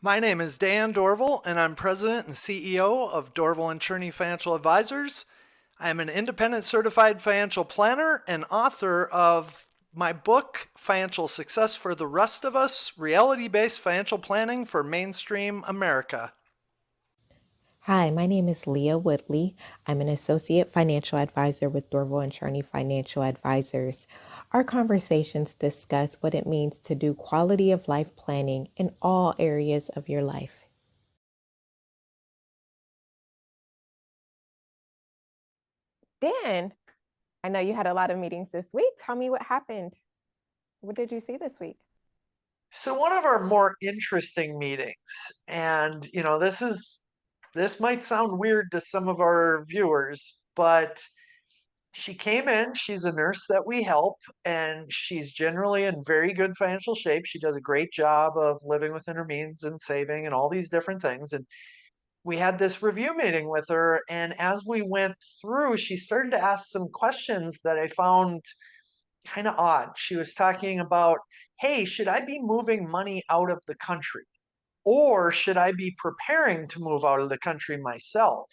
My name is Dan Dorval, and I'm President and CEO of Dorval and Cherney Financial Advisors. I am an independent certified financial planner and author of my book, Financial Success for the Rest of Us, Reality-Based Financial Planning for Mainstream America. Hi, my name is Leah Woodley. I'm an associate financial advisor with Dorval and Cherney Financial Advisors. Our conversations discuss what it means to do quality of life planning in all areas of your life. Dan, I know you had a lot of meetings this week. Tell me what happened. What did you see this week? So one of our more interesting meetings, and this might sound weird to some of our viewers, but she came in, she's a nurse that we help, and she's generally in very good financial shape. She does a great job of living within her means and saving and all these different things. And we had this review meeting with her, and as we went through, she started to ask some questions that I found kind of odd. She was talking about, hey, should I be moving money out of the country? Or should I be preparing to move out of the country myself?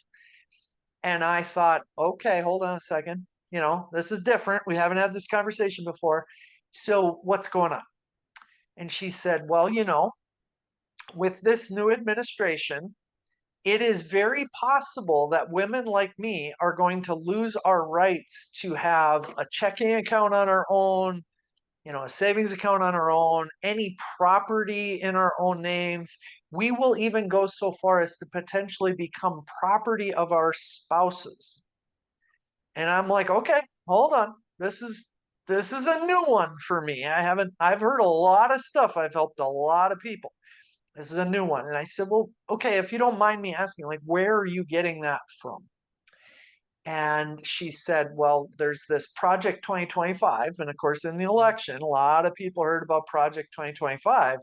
And I thought, okay, hold on a second. This is different. We haven't had this conversation before. So what's going on? And she said, well, with this new administration, it is very possible that women like me are going to lose our rights to have a checking account on our own, a savings account on our own, any property in our own names. We will even go so far as to potentially become property of our spouses. And I'm like, okay, hold on. This is a new one for me. I've heard a lot of stuff. I've helped a lot of people. This is a new one. And I said, well, okay, if you don't mind me asking, like, where are you getting that from? And she said, well, there's this Project 2025. And of course, in the election, a lot of people heard about Project 2025.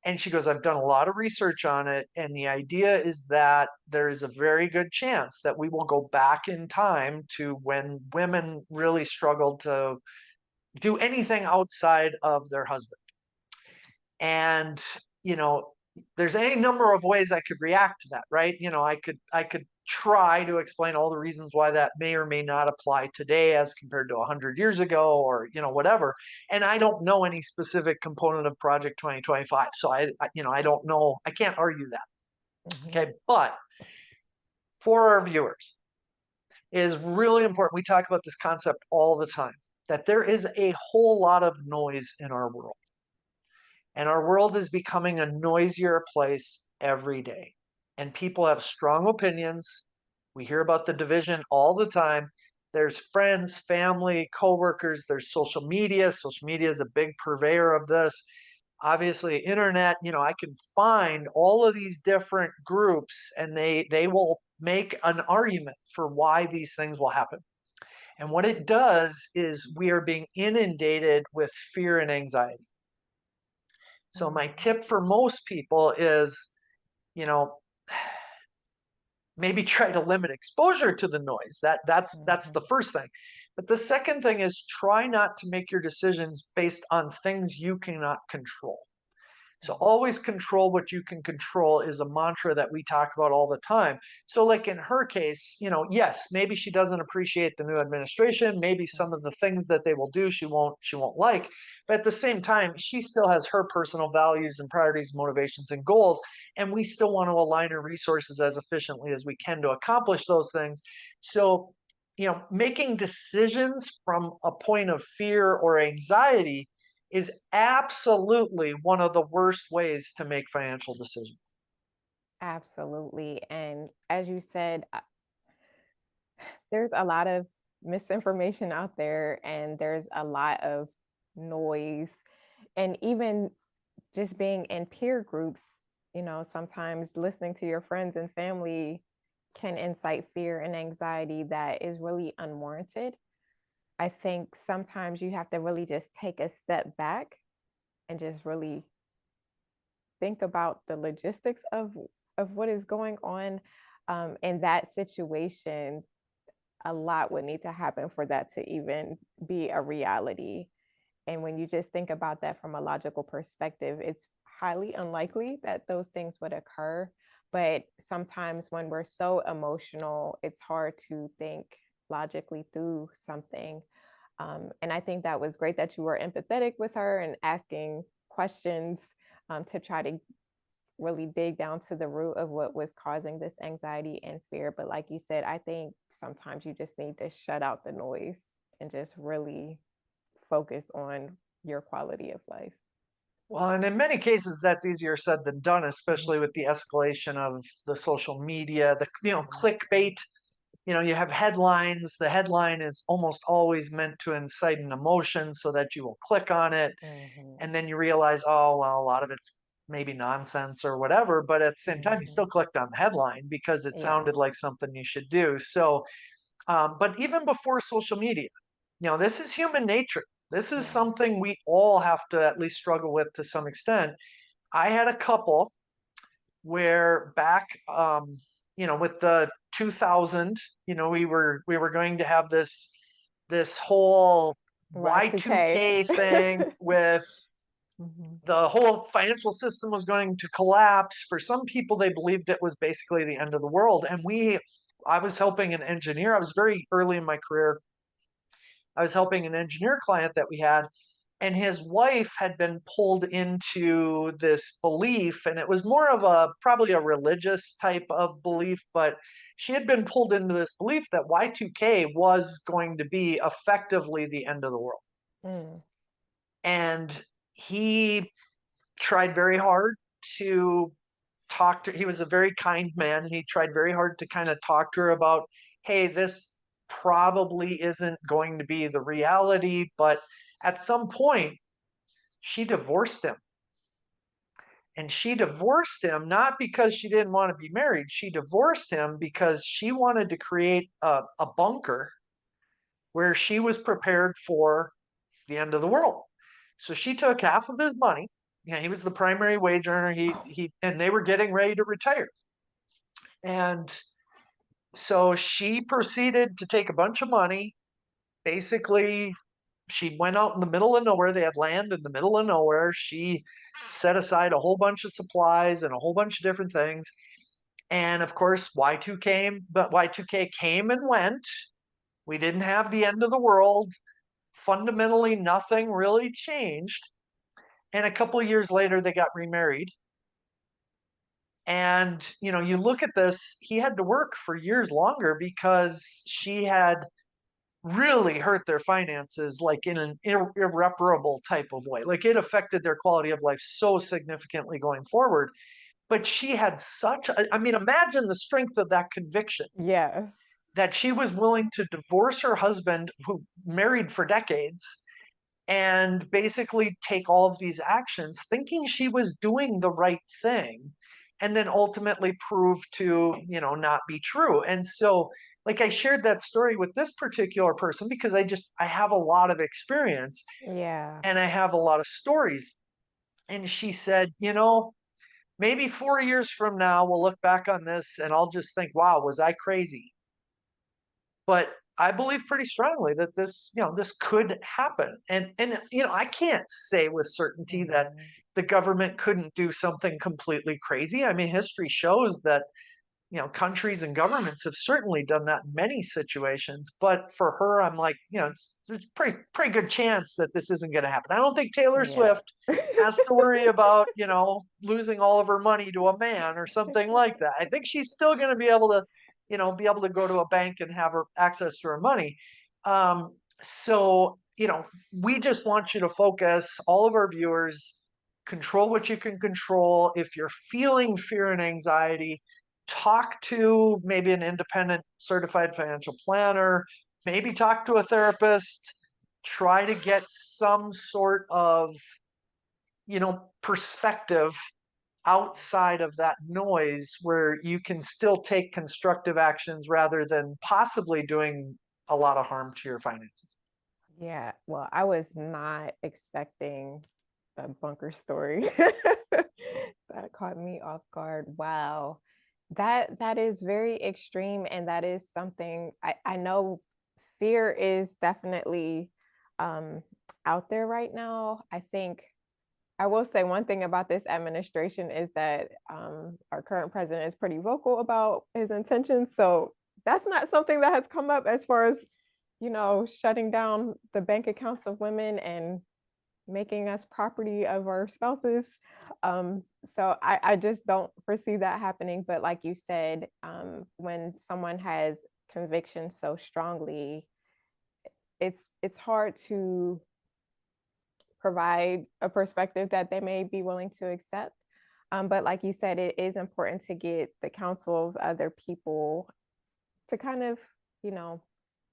And she goes, I've done a lot of research on it. And the idea is that there is a very good chance that we will go back in time to when women really struggled to do anything outside of their husband. And, you know, there's any number of ways I could react to that, right? I could try to explain all the reasons why that may or may not apply today as compared to 100 years ago, or whatever. And I don't know any specific component of Project 2025, so I don't know. I can't argue that. Mhm. Okay, but for our viewers, it is really important. We talk about this concept all the time, that there is a whole lot of noise in our world, and our world is becoming a noisier place every day. And people have strong opinions. We hear about the division all the time. There's friends, family, coworkers, there's social media. Social media is a big purveyor of this. Obviously, internet, I can find all of these different groups, and they will make an argument for why these things will happen. And what it does is we are being inundated with fear and anxiety. So my Mhm. tip for most people is, you know, maybe try to limit exposure to the noise. That's Mhm. the first thing. But the second thing is try not to make your decisions based on things you cannot control. So Mhm. always control what you can control is a mantra that we talk about all the time. So like in her case, yes, maybe she doesn't appreciate the new administration, maybe some of the things that they will do she won't like, but at the same time, she still has her personal values and priorities, motivations and goals, and we still want to align her resources as efficiently as we can to accomplish those things. So, making decisions from a point of fear or anxiety is absolutely one of the worst ways to make financial decisions. Absolutely. And as you said, there's a lot of misinformation out there, and there's a lot of noise. And even just being in peer groups, sometimes listening to your friends and family can incite fear and anxiety that is really unwarranted. I think sometimes you have to really just take a step back and just really think about the logistics of what is going on in that situation. A lot would need to happen for that to even be a reality. And when you just think about that from a logical perspective, it's highly unlikely that those things would occur. But sometimes when we're so emotional, it's hard to think logically through something. And I think that was great that you were empathetic with her and asking questions to try to really dig down to the root of what was causing this anxiety and fear. But like you said, I think sometimes you just need to shut out the noise and just really focus on your quality of life. Well, and in many cases, that's easier said than done, Mhm. especially with the escalation of the social media, the Mhm. clickbait. You have headlines. The headline is almost always meant to incite an emotion so that you will click on it, Mhm. and then you realize, oh well, a lot of it's maybe nonsense or whatever. But at the same time, you still Mhm. clicked on the headline because it Yeah. sounded like something you should do. So, but even before social media, this is human nature. This is Yeah. something we all have to at least struggle with to some extent. I had a couple where back, with the 2000, we were going to have this whole Y2K. Y2K thing with Mhm. the whole financial system was going to collapse. For some people, they believed it was basically the end of the world. And I was helping an engineer. I was very early in my career. I was helping an engineer client that we had, and his wife had been pulled into this belief, and it was more of a probably a religious type of belief, but she had been pulled into this belief that Y2K was going to be effectively the end of the world. Mm. And he tried very hard to he was a very kind man, and he tried very hard to kind of talk to her about, hey, this probably isn't going to be the reality. But at some point, she divorced him. And she divorced him not because she didn't want to be married. She divorced him because she wanted to create a bunker where she was prepared for the end of the world. So she took half of his money. He was the primary wage earner. Oh. And they were getting ready to retire. And so she proceeded to take a bunch of money. Basically, she went out in the middle of nowhere. They had land in the middle of nowhere. She set aside a whole bunch of supplies and a whole bunch of different things. And of course, Y2K came and went. We didn't have the end of the world. Fundamentally, nothing really changed. And a couple of years later, they got remarried. And, you look at this, he had to work for years longer because she had really hurt their finances like in an irreparable type of way. Like it affected their quality of life so significantly going forward. But she had I mean, imagine the strength of that conviction Yes. that she was willing to divorce her husband, who married for decades, and basically take all of these actions thinking she was doing the right thing, and then ultimately prove to not be true. And so, like, I shared that story with this particular person because I have a lot of experience Yeah. and I have a lot of stories. And she said, maybe 4 years from now we'll look back on this and I'll just think, wow, was I crazy? But I believe pretty strongly that this could happen. And I can't say with certainty that Mhm. the government couldn't do something completely crazy. I mean, history shows that countries and governments have certainly done that in many situations. But for her, I'm like, it's pretty good chance that this isn't going to happen. I don't think Taylor Yeah. Swift has to worry about losing all of her money to a man or something like that. I think she's still going to be able to go to a bank and have her access to her money. So we just want you to focus, all of our viewers, control what you can control. If you're feeling fear and anxiety, talk to maybe an independent certified financial planner, maybe talk to a therapist, try to get some sort of, perspective outside of that noise where you can still take constructive actions rather than possibly doing a lot of harm to your finances. Yeah. Well, I was not expecting a bunker story. That caught me off guard. Wow. That is very extreme, and that is something I know fear is definitely um out there right now. I think I will say one thing about this administration is that our current president is pretty vocal about his intentions. So that's not something that has come up as far as, shutting down the bank accounts of women and making us property of our spouses. So I just don't foresee that happening. But like you said, when someone has conviction so strongly, it's hard to provide a perspective that they may be willing to accept. But like you said, it is important to get the counsel of other people to kind of, you know,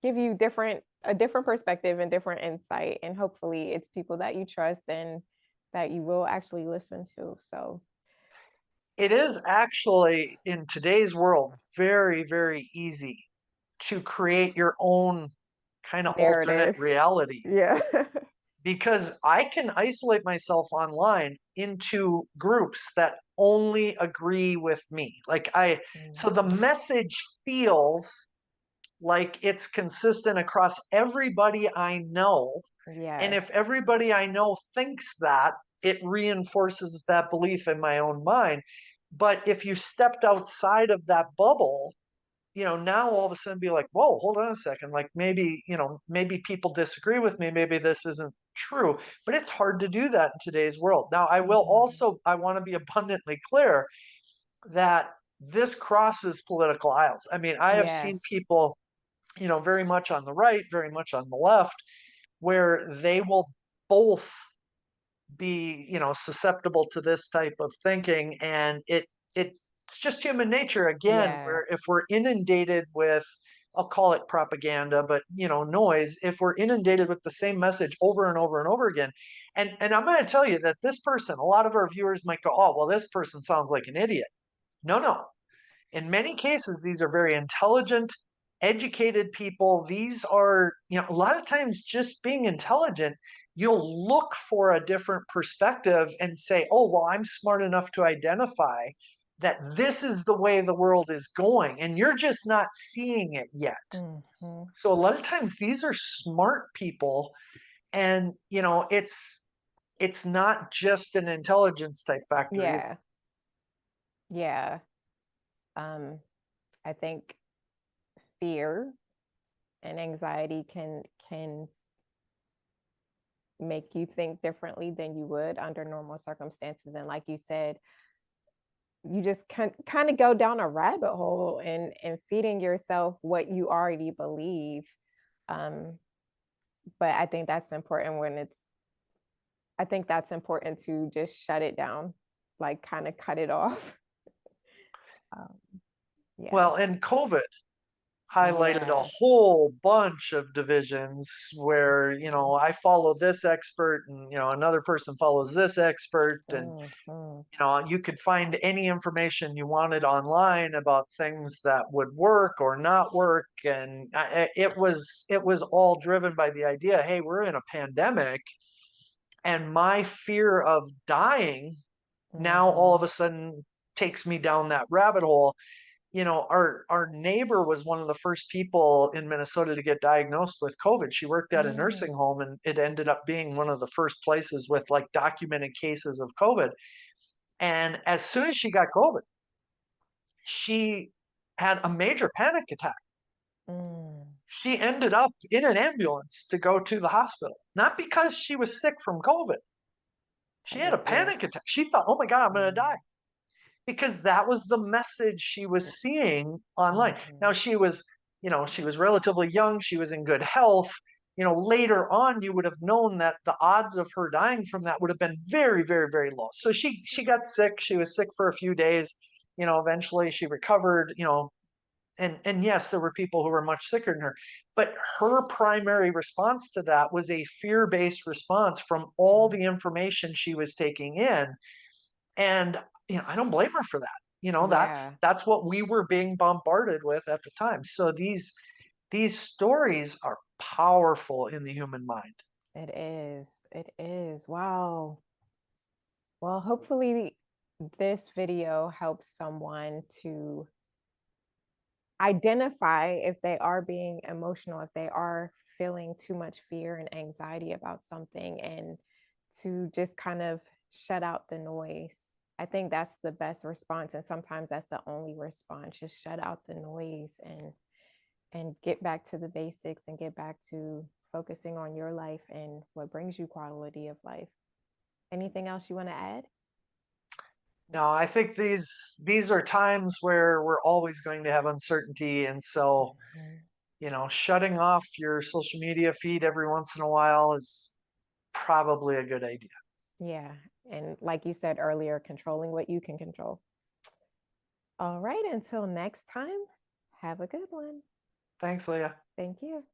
give you a different perspective and different insight. And hopefully it's people that you trust and that you will actually listen to. So It is actually in today's world very, very easy to create your own kind of alternate narrative. reality Yeah. because I can isolate myself online into groups that only agree with me. So the Mhm. message feels like it's consistent across everybody I know. And if Yes. everybody I know thinks that, it reinforces that belief in my own mind. But if you stepped outside of that bubble, now all of a sudden be like, whoa, hold on a second. Like maybe people disagree with me. Maybe this isn't true. But it's hard to do that in today's world. Now, Mhm. I want to be abundantly clear that this crosses political aisles. I mean, I have seen Yes. people, very much on the right, very much on the left, where they will both be susceptible to this type of thinking, and it's just human nature again, where if Yes. we're inundated with, I'll call it propaganda, but noise, if we're inundated with the same message over and over and over again, and I'm going to tell you that this person, a lot of our viewers might go, oh well, this person sounds like an idiot. No, in many cases, these are very intelligent, educated people. These are, a lot of times just being intelligent, you'll look for a different perspective and say, oh, well, I'm smart enough to identify that this is the way the world is going, and you're just not seeing it yet. Mhm. So a lot of times these are smart people, and it's not just an intelligence type factor either. Yeah. Yeah. Um, I think fear and anxiety can make you think differently than you would under normal circumstances. And like you said, you just kind of go down a rabbit hole and feeding yourself what you already believe. Um, but I think that's important to just shut it down, like kind of cut it off. Um, yeah. Well, and COVID highlighted a Yeah. whole bunch of divisions where I follow this expert, and another person follows this expert, and Mhm. you could find any information you wanted online about things that would work or not work, and it was all driven by the idea, hey, we're in a pandemic, and my fear of dying now all of Mhm. a sudden takes me down that rabbit hole. Our neighbor was one of the first people in Minnesota to get diagnosed with COVID. She worked at a nursing Mm. home, and it ended up being one of the first places with like documented cases of COVID. And as soon as she got COVID, she had a major panic attack. Mm. She ended up in an ambulance to go to the hospital, not because she was sick from COVID. She Because had of a fear. panic attack. She thought, oh my God, I'm going to die. Mm. Because that was the message she was seeing online. Now Mhm. she was relatively young, she was in good health. Later on you would have known that the odds of her dying from that would have been very, very, very low. So she got sick, she was sick for a few days, eventually she recovered, and yes, there were people who were much sicker than her, but her primary response to that was a fear-based response from all the information she was taking in, and I don't blame her for that. That's Yeah, that's what we were being bombarded with at the time. So these stories are powerful in the human mind. it is. It is. Wow. Well, hopefully this video helps someone to identify if they are being emotional, if they are feeling too much fear and anxiety about something, and to just kind of shut out the noise. I think that's the best response, and sometimes that's the only response. Just shut out the noise and get back to the basics and get back to focusing on your life and what brings you quality of life. Anything else you want to add? No, I think these are times where we're always going to have uncertainty, and so Mhm. shutting off your social media feed every once in a while is probably a good idea. Yeah. And like you said earlier, controlling what you can control. All right. Until next time, have a good one. Thanks, Leah. Thank you.